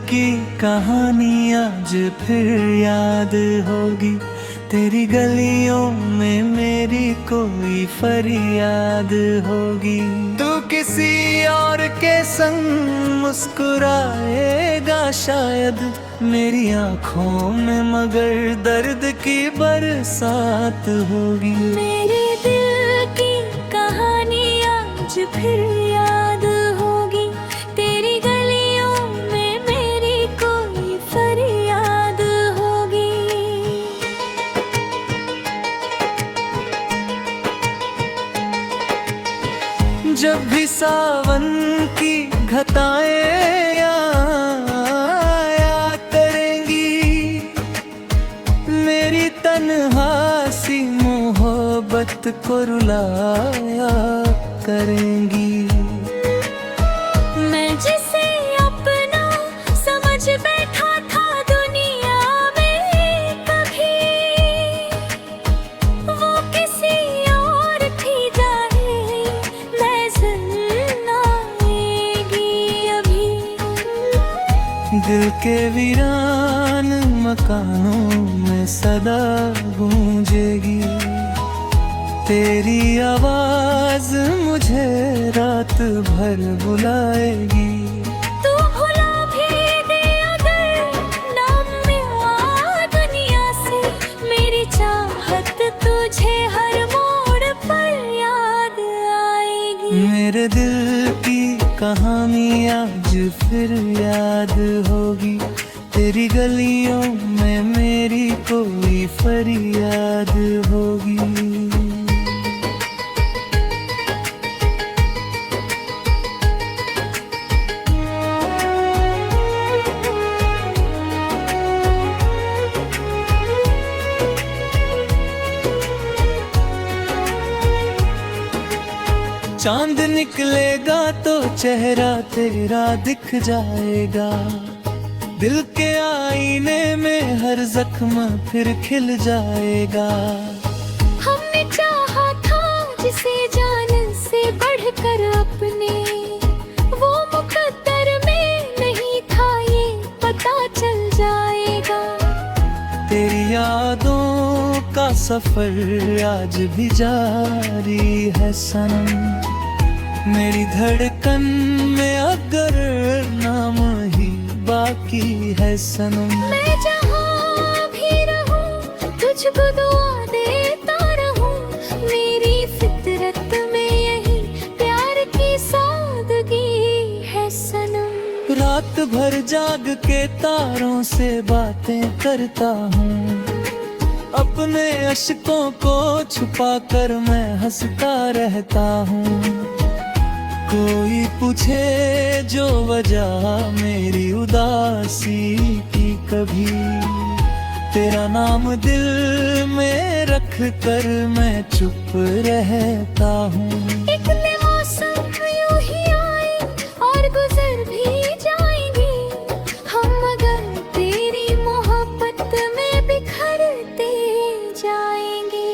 की कहानी आज फिर याद होगी। तेरी गलियों में मेरी कोई फरियाद होगी। तू किसी और के संग मुस्कुराएगा शायद, मेरी आंखों में मगर दर्द की बरसात होगी। मेरे दिल की कहानी आज फिर याद होगी। तेरी गलियों में मेरी कोई फरियाद होगी। जब भी सावन की घटाएं आया करेंगी, मेरी तन्हासी मोहब्बत को रुलाया करेंगी। मैं जिसे अपना समझ बैठा था दुनिया में कभी, वो किसी और थी जाने नजर आएगी अभी। दिल के वीरान मकानों में सदा गूंजेगी, तेरी आवाज मुझे रात भर बुलाएगी। तू भुला भी दे अगर नाम मिला दुनिया से, मेरी चाहत तुझे हर मोड़ पर याद आएगी। मेरे दिल की कहानी आज फिर याद होगी। तेरी गलियों में मेरी कोई फरियाद होगी। चांद निकलेगा तो चेहरा तेरा दिख जाएगा। दिल के आईने में हर जख्म फिर खिल जाएगा। हमने चाहा था जिसे जान से बढ़कर अपने, वो मुकद्दर में नहीं था ये पता चल जाएगा। तेरी यादों का सफर आज भी जारी है सनम, मेरी धड़कन में अगर नाम ही बाकी है सनम। मैं जहाँ भी रहूं तुझको दुआ देता रहूं, मेरी फितरत में यही प्यार की सादगी है सनम। रात भर जाग के तारों से बातें करता हूँ, अपने अश्कों को छुपा कर मैं हंसता रहता हूँ। कोई पूछे जो वजह मेरी उदासी की कभी, तेरा नाम दिल में रख कर मैं चुप रहता हूँ। एक मौसम यूं ही आए और गुजर भी जाएंगे हम, अगर तेरी मोहब्बत में बिखरते जाएंगे।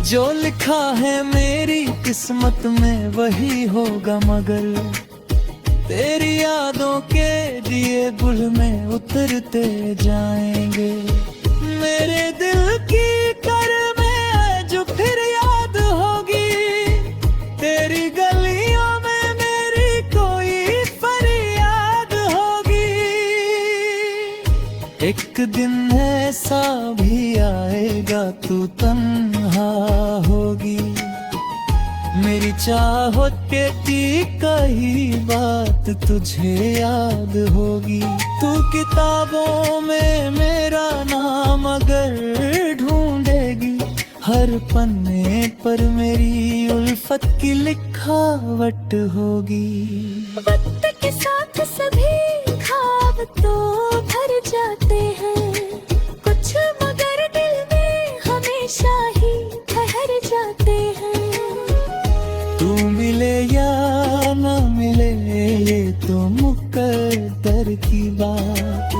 जो लिखा है मेरी किस्मत में वही होगा, मगर तेरी यादों के दिए गुल में उतरते जाएंगे। मेरे दिल की कर में जो फिर याद होगी, तेरी गलियों में मेरी कोई फरियाद होगी। एक दिन ऐसा भी आएगा तू तन्हा होगी, मेरी चाहत की कही बात तुझे याद होगी। तू किताबों में मेरा नाम अगर ढूंढेगी, हर पन्ने पर मेरी उल्फत की लिखावट होगी। वक्त के साथ सभी ख्वाब तो भर जाते हैं कुछ, मगर दिल में हमेशा ही ठहर जाते हैं। तू मिले या ना मिले ये तो मुकद्दर की बात,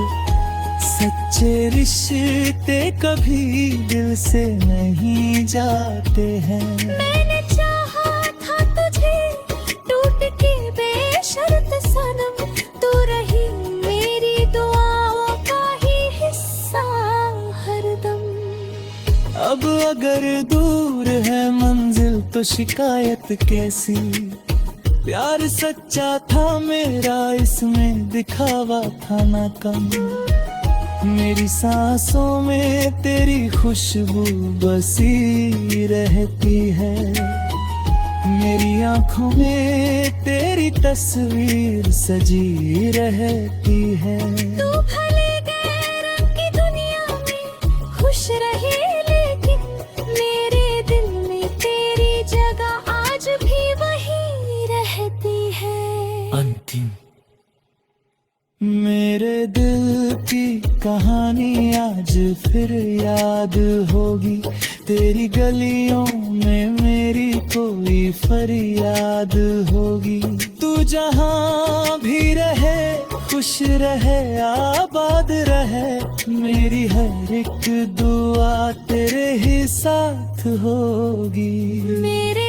सच्चे रिश्ते कभी दिल से नहीं जाते हैं। मैंने चाहा था तुझे टूट के बेशर्त सनम, तू रही मेरी अगर दूर है मंजिल तो शिकायत कैसी, प्यार सच्चा था मेरा इसमें दिखावा था ना कम। मेरी सांसों में तेरी खुशबू बसी रहती है, मेरी आंखों में तेरी तस्वीर सजी रहती है। तू भले गैर की दुनिया में खुश रहे, लेकिन मेरे दिल में तेरी जगह आज भी वही रहती है। अंतिम मेरे दिल की कहानी आज फिर याद होगी, तेरी गलियों में मेरी कोई फरियाद होगी। तू जहां भी रहे खुश रहे आबाद रहे, मेरी हर एक दुआ तेरे ही साथ होगी। मेरे